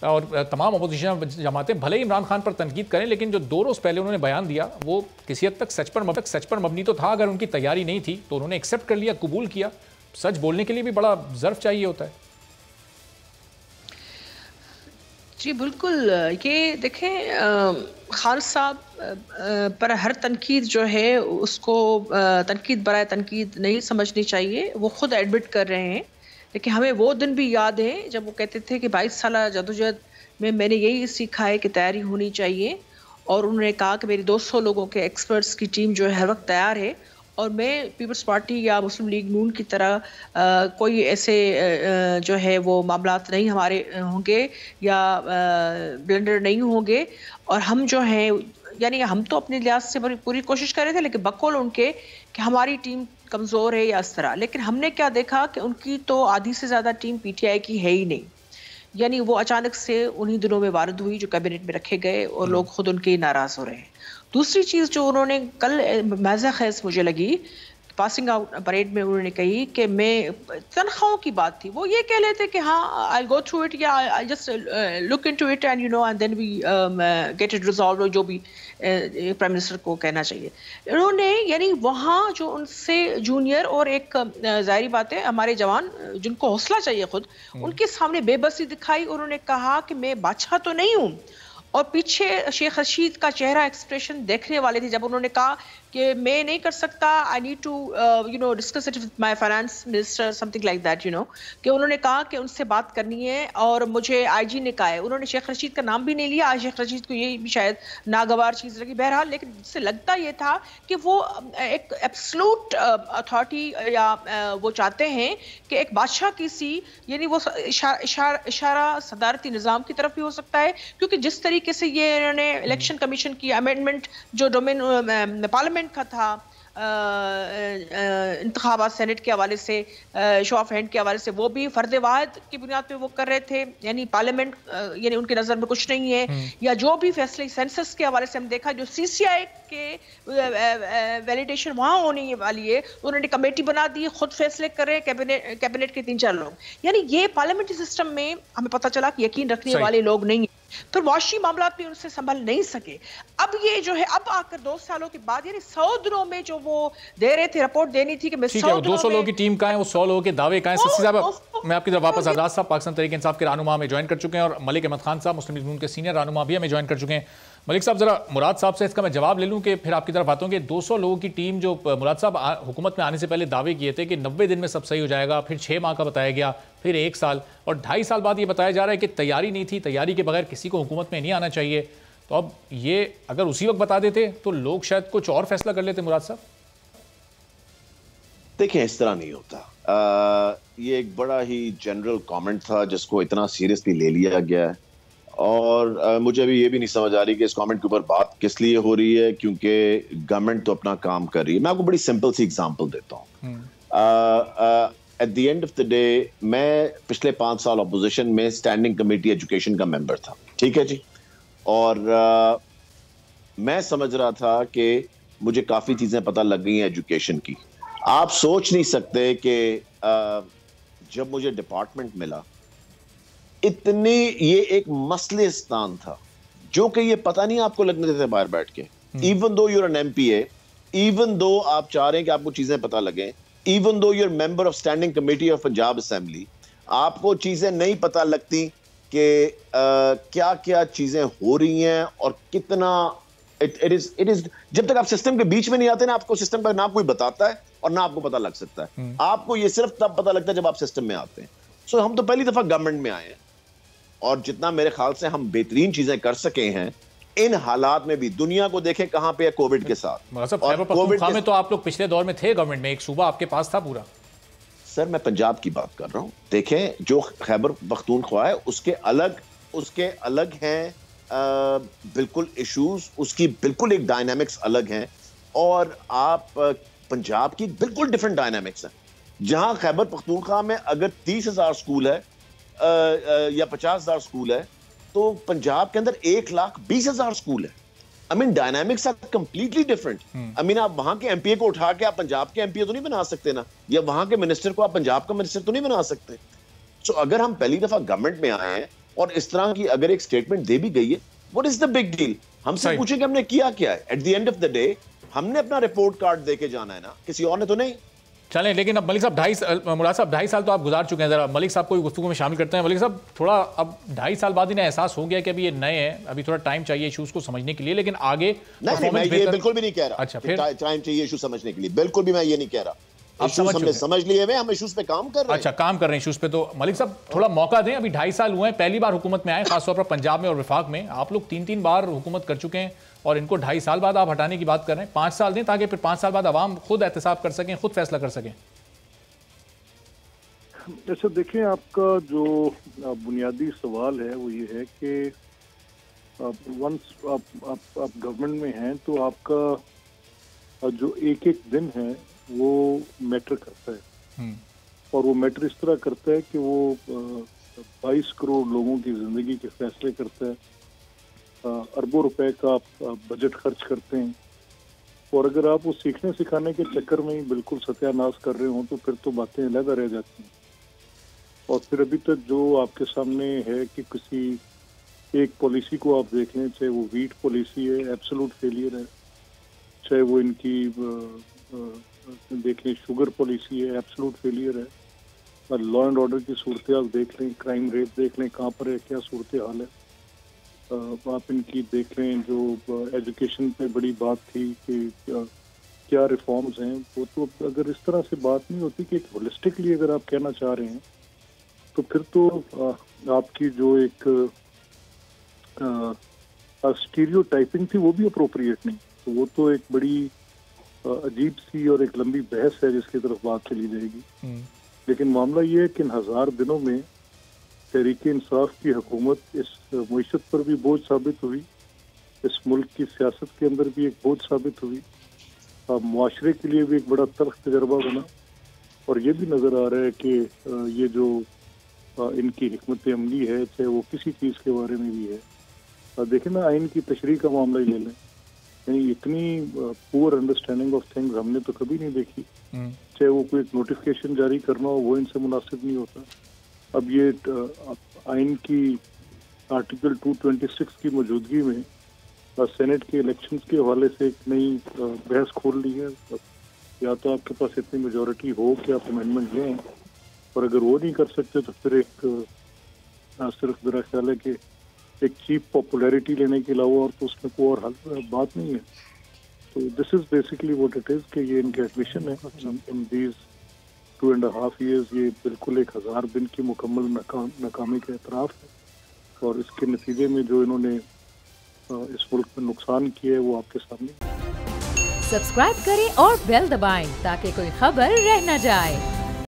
اور تمام اپوزیشن جماعتیں بھلے ہی عمران خان پر تنقید کریں، لیکن جو 2 روز پہلے انہوں نے بیان دیا وہ کسی حد تک سچ پر مبنی تو تھا. اگر ان کی تیاری نہیں تھی تو انہوں نے ایکسیپٹ کر لیا، قبول کیا. سچ بولنے کے لیے بھی بڑا ظرف چاہیے ہوتا ہے. جی بالکل. یہ دیکھیں خالد صاحب پر ہر تنقید جو ہے اس کو تنقید برائے تنقید نہیں سمجھنی چاہیے. وہ خود ایڈمٹ کر رہے ہیں، لیکن ہمیں وہ دن بھی یاد ہے جب وہ کہتے تھے کہ 22 سالہ جدوجہد میں نے یہی سیکھا ہے کہ تیاری ہونی چاہیے. اور انہوں نے کہا کہ میری 200 لوگوں کے ایکسپرٹس کی ٹیم جو ہے ہر وقت تیار ہے، اور میں پیپلز پارٹی یا مسلم لیگ نون کی طرح کوئی ایسے جو ہے وہ معاملات نہیں ہمارے ہوں گے یا بلنڈر نہیں ہوں گے. اور ہم جو ہیں یعنی ہم تو اپنے لحاظ سے پوری کوشش کر رہے تھے، لیکن بقول ان کے کہ ہماری ٹیم کمزور ہے یا اس طرح. لیکن ہم نے کیا دیکھا کہ ان کی تو آدھی سے زیادہ ٹیم پی ٹی آئی کی ہے ہی نہیں. یعنی وہ اچانک سے انہی دنوں میں وارد ہوئی جو کیبنٹ میں رکھے گئے، اور لوگ خود ان کے ناراض ہو رہے ہیں. دوسری چیز جو انہوں نے کل مزہ خیز مجھے لگی پاسنگ آؤٹ پریڈ میں، انہوں نے کہی کہ میں تنخواہوں کی بات تھی، وہ یہ کہہ لیتے کہ ہاں I'll go through it یا I'll just look into it and and then we get it resolved، جو بھی پرائم منسٹر کو کہنا چاہیے. انہوں نے یعنی وہاں جو ان سے جونیئر اور ایک ظاہری بات ہے ہمارے جوان جن کو حوصلہ چاہیے خود، ان کے سامنے بے بسی دکھائی. انہوں نے کہا کہ میں بادشاہ تو نہیں ہوں. اور پیچھے شیخ رشید کا چہرہ ایکسپریشن دیکھنے والے تھے جب انہوں نے کہا کہ میں نہیں کر سکتا، I need to discuss it with my finance minister something like that کہ انہوں نے کہا کہ ان سے بات کرنی ہے اور مجھے آئی جی نے کہا ہے. انہوں نے شیخ رشید کا نام بھی نہیں لیا. شیخ رشید کو یہ بھی شاید ناگوار چیز لگی بہرحال، لیکن اس سے لگتا یہ تھا کہ وہ ایک ایبسلوٹ اتھارٹی یا وہ چاہتے ہیں کہ ایک بادشاہ کی سی، یعنی وہ اشارہ صدارتی نظام کی طرف بھی ہو سکتا ہے، کیونکہ جس طریقے سے یہ انہوں نے الیکشن کمیشن کی امینڈمنٹ جو ڈومین پارلیمنٹ کا تھا انتخابات سینٹ کے حوالے سے، شو آف ہینڈ کے حوالے سے، وہ بھی فرد واحد کی بنیاد پہ وہ کر رہے تھے. یعنی پارلیمنٹ یعنی ان کے نظر میں کچھ نہیں ہے. یا جو بھی فیصلے سینسس کے حوالے سے ہم دیکھا جو سی سی آئی کے ویلیڈیشن وہاں ہونے والی ہے، انہوں نے کمیٹی بنا دی، خود فیصلے کر رہے ہیں کیبنٹ کے 3-4 لوگ. یعنی یہ پارلیمنٹری سسٹم میں ہمیں پتہ چلا کہ یقین رکھنے والے لوگ نہیں ہیں. پھر معاشی معاملات بھی ان سے سنبھل نہیں سکے. اب یہ جو ہے اب آ کر 2 سالوں کے بعد یعنی 100 دنوں میں جو وہ دے رہے تھے رپورٹ دینی تھی کہ میں 200 لوگوں کی ٹیم کہاں ہے، وہ 100 لوگوں کے دعوے کہاں ہیں. سسی صاحب میں آپ کی طرف واپس آزاد صاحب پاکستان تحریک انصاف کے رہنما ہمیں جوائن کر چکے ہیں، اور ملک احمد خان صاحب مسلم لیگ نون کے سینئر رہنما بھی ہمیں جوائن کر چکے ہیں. ملک صاحب ذرا مراد صاحب سے اس کا میں جواب لے لوں کہ پھر آپ کی طرف آتا ہوں کہ 200 لوگوں کی ٹیم جو مراد صاحب حکومت میں آنے سے پہلے دعوے کیے تھے کہ 90 دن میں سب صحیح ہو جائے گا، پھر 6 ماہ کا بتایا گیا، پھر 1 سال، اور 2.5 سال بعد یہ بتایا جا رہا ہے کہ تیاری نہیں تھی، تیاری کے بغیر کسی کو حکومت میں نہیں آنا چاہیے. تو اب یہ اگر اسی وقت بتا دیتے تو لوگ شاید کچھ اور فیصلہ کر لیتے. مراد صاحب دیکھیں اس طرح نہیں ہوتا. یہ ایک بڑا ہی جنرل کامنٹ تھا جس کو اتنا سیریسلی لے لیا گیا ہے، اور مجھے ابھی یہ بھی نہیں سمجھ آ رہی کہ اس کامنٹ کے اوپر بات کس لیے ہو رہی ہے، کیونکہ گورنمنٹ تو اپنا کام کر رہی ہے. میں آپ کو بڑی سمپل سی اگزامپل دیتا ہوں. At the end of the day میں پچھلے 5 سال اپوزیشن میں اسٹینڈنگ کمیٹی ایجوکیشن کا ممبر تھا، ٹھیک ہے جی. اور میں سمجھ رہا تھا کہ مجھے کافی چیزیں پتہ لگ گئی ہیں ایجوکیشن کی. آپ سوچ نہیں سکتے کہ جب مجھے ڈپارٹمنٹ ملا اتنی یہ ایک مسئلستان تھا جو کہ یہ پتہ نہیں آپ کو لگنے دیتے باہر بیٹھ کے. Even though you are an M P A, even though آپ چاہ رہے ہیں کہ آپ کو چیزیں پتہ لگیں، even though you are member of standing committee of Punjab assembly, آپ کو چیزیں نہیں پتہ لگتی کہ کیا کیا چیزیں ہو رہی ہیں اور کتنا جب تک آپ سسٹم کے بیچ میں نہیں آتے نا، آپ کو سسٹم کا نہ کوئی بتاتا ہے اور نہ آپ کو پتہ لگ سکتا ہے. آپ کو یہ صرف تب پتہ لگتا ہے جب آپ سسٹم میں آتے ہیں. سو ہم تو پہلی دفعہ گورنمنٹ میں آئے ہیں، اور جتنا میرے خیال سے ہم بہترین چیزیں کر سکے ہیں ان حالات میں بھی. دنیا کو دیکھیں کہاں پہ ہے کووڈ کے ساتھ. خیبر پختونخوا میں تو آپ لوگ پچھلے دور میں تھے گورنمنٹ میں، ایک صوبہ آپ کے پاس تھا پورا. سر میں پنجاب کی بات کر رہا ہوں. دیکھیں جو خیبر پختونخوا ہے اس کے الگ ہیں بالکل ایشوز، اس کی بالکل ایک ڈائنامکس الگ ہیں، اور آپ پنجاب کی بالکل ڈیفرنٹ ڈائنامکس ہیں. جہاں خیبر پختونخوا میں اگر 30,000 سکول ہے یا 50,000 سکول ہے، تو پنجاب کے اندر 1,20,000 سکول ہے. I mean dynamics are completely different. I mean آپ وہاں کے ایم پی اے کو اٹھا کے آپ پنجاب کے ایم پی اے تو نہیں بنا سکتے نا، یا وہاں کے منسٹر کو آپ پنجاب کا منسٹر تو نہیں بنا سکتے. سو اگر ہم پہلی دفعہ گورنمنٹ میں آئے ہیں اور اس طرح کی اگر ایک سٹیٹمنٹ دے بھی گئی ہے, what is the big deal؟ ہم سے پوچھیں کہ ہم نے کیا کیا ہے. At the end of the day ہم نے اپنا رپورٹ کارڈ دے کے جانا ہے نا, کسی اور نے تو نہیں. چلیں, لیکن اب ملک صاحب مراد صاحب 2.5 سال تو آپ گزار چکے ہیں, ذرا ملک صاحب کو گفتگو میں شامل کرتے ہیں. ملک صاحب تھوڑا اب 2.5 سال بعد انہیں احساس ہو گیا کہ ابھی یہ نئے ہیں, ابھی تھوڑا ٹائم چاہیے ایشوز کو سمجھنے کے لیے, لیکن آگے نہیں, میں یہ بالکل بھی نہیں کہہ رہا. اچھا, پھر ٹائم چاہیے ایشو سمجھنے کے لیے, بالکل بھی میں یہ نہیں کہہ رہا. ہم نے سمجھ لیے ہوئے, ہم ایشوز پہ کام کر رہے ہیں. اچھا, کام کر رہے ہیں ایشوز پہ. تو ملک صاحب تھوڑا موقع دیں, ابھی 2.5 سال ہوئے ہیں, پہلی بار حکومت میں آئے, خاص طور پر پنجاب میں اور وفاق میں. آپ لوگ 3 بار حکومت کر چکے ہیں اور ان کو 2.5 سال بعد آپ ہٹانے کی بات کر رہے ہیں. 5 سال دیں تاکہ پھر 5 سال بعد عوام خود احتساب کر سکیں, خود فیصلہ کر سکیں. جیسے دیکھیں, آپ کا جو بنیادی سوال ہے وہ یہ ہے کہ ونس آپ گورنمنٹ میں ہیں تو آپ کا جو ایک دن ہے وہ میٹر کرتا ہے, اور وہ میٹر اس طرح کرتا ہے کہ وہ 22 کروڑ لوگوں کی زندگی کے فیصلے کرتا ہے. اربوں روپے کا آپ بجٹ خرچ کرتے ہیں, اور اگر آپ وہ سیکھنے سکھانے کے چکر میں ہی بالکل ستیہ ناش کر رہے ہوں تو پھر تو باتیں علیحدہ رہ جاتی ہیں. اور پھر ابھی تک جو آپ کے سامنے ہے کہ کسی ایک پالیسی کو آپ دیکھ لیں, چاہے وہ ویٹ پالیسی ہے, ایبسولوٹ فیلئر ہے, چاہے وہ ان کی دیکھ لیں شوگر پالیسی ہے, ایبسولوٹ فیلئر ہے, اور لا اینڈ آرڈر کی صورتحال دیکھ لیں, کرائم ریٹ دیکھ لیں کہاں پر ہے, کیا صورتحال ہے. آپ ان کی دیکھ لیں جو ایجوکیشن پہ بڑی بات تھی کہ کیا ریفارمز ہیں, وہ تو اگر اس طرح سے بات نہیں ہوتی کہ ایک ہولسٹکلی اگر آپ کہنا چاہ رہے ہیں تو پھر تو آپ کی جو ایک اسٹیریو ٹائپنگ تھی وہ بھی اپروپریٹ نہیں. تو وہ تو ایک بڑی عجیب سی اور ایک لمبی بحث ہے جس کی طرف بات چلی جائے گی. لیکن معاملہ یہ ہے کہ ان 1000 دنوں میں تحریک انصاف کی حکومت اس معیشت پر بھی بوجھ ثابت ہوئی, اس ملک کی سیاست کے اندر بھی ایک بوجھ ثابت ہوئی, معاشرے کے لیے بھی ایک بڑا تلخ تجربہ بنا. اور یہ بھی نظر آ رہا ہے کہ یہ جو ان کی حکمت عملی ہے, چاہے وہ کسی چیز کے بارے میں بھی ہے. دیکھیں نا, آئین کی تشریح کا معاملہ ہی لے لیں, یعنی اتنی پور انڈرسٹینڈنگ آف تھنگز ہم نے تو کبھی نہیں دیکھی. چاہے وہ کوئی ایک نوٹیفکیشن جاری کرنا ہو وہ ان سے مناسب نہیں ہوتا. اب یہ آئین کی آرٹیکل 226 کی موجودگی میں سینٹ کے الیکشنز کے حوالے سے ایک نئی بحث کھول لی ہے. یا تو آپ کے پاس اتنی میجورٹی ہو کہ آپ امینڈمنٹ لیں, اور اگر وہ نہیں کر سکتے تو پھر ایک صرف میرا خیال ہے کہ ایک چیپ پاپولیرٹی لینے کے علاوہ اور تو اس میں کوئی اور بات نہیں ہے. تو this is basically what it is کہ یہ ان کے ایڈمیشن ہے ان دیز 2.5 years. یہ بالکل 1000 دن کی مکمل ناکامی کا اعتراف ہے, اور اس کے نتیجے میں جو انہوں نے اس ملک میں نقصان کیا ہے وہ آپ کے سامنے. سبسکرائب کریں اور بیل دبائیں تاکہ کوئی خبر رہ نہ جائے.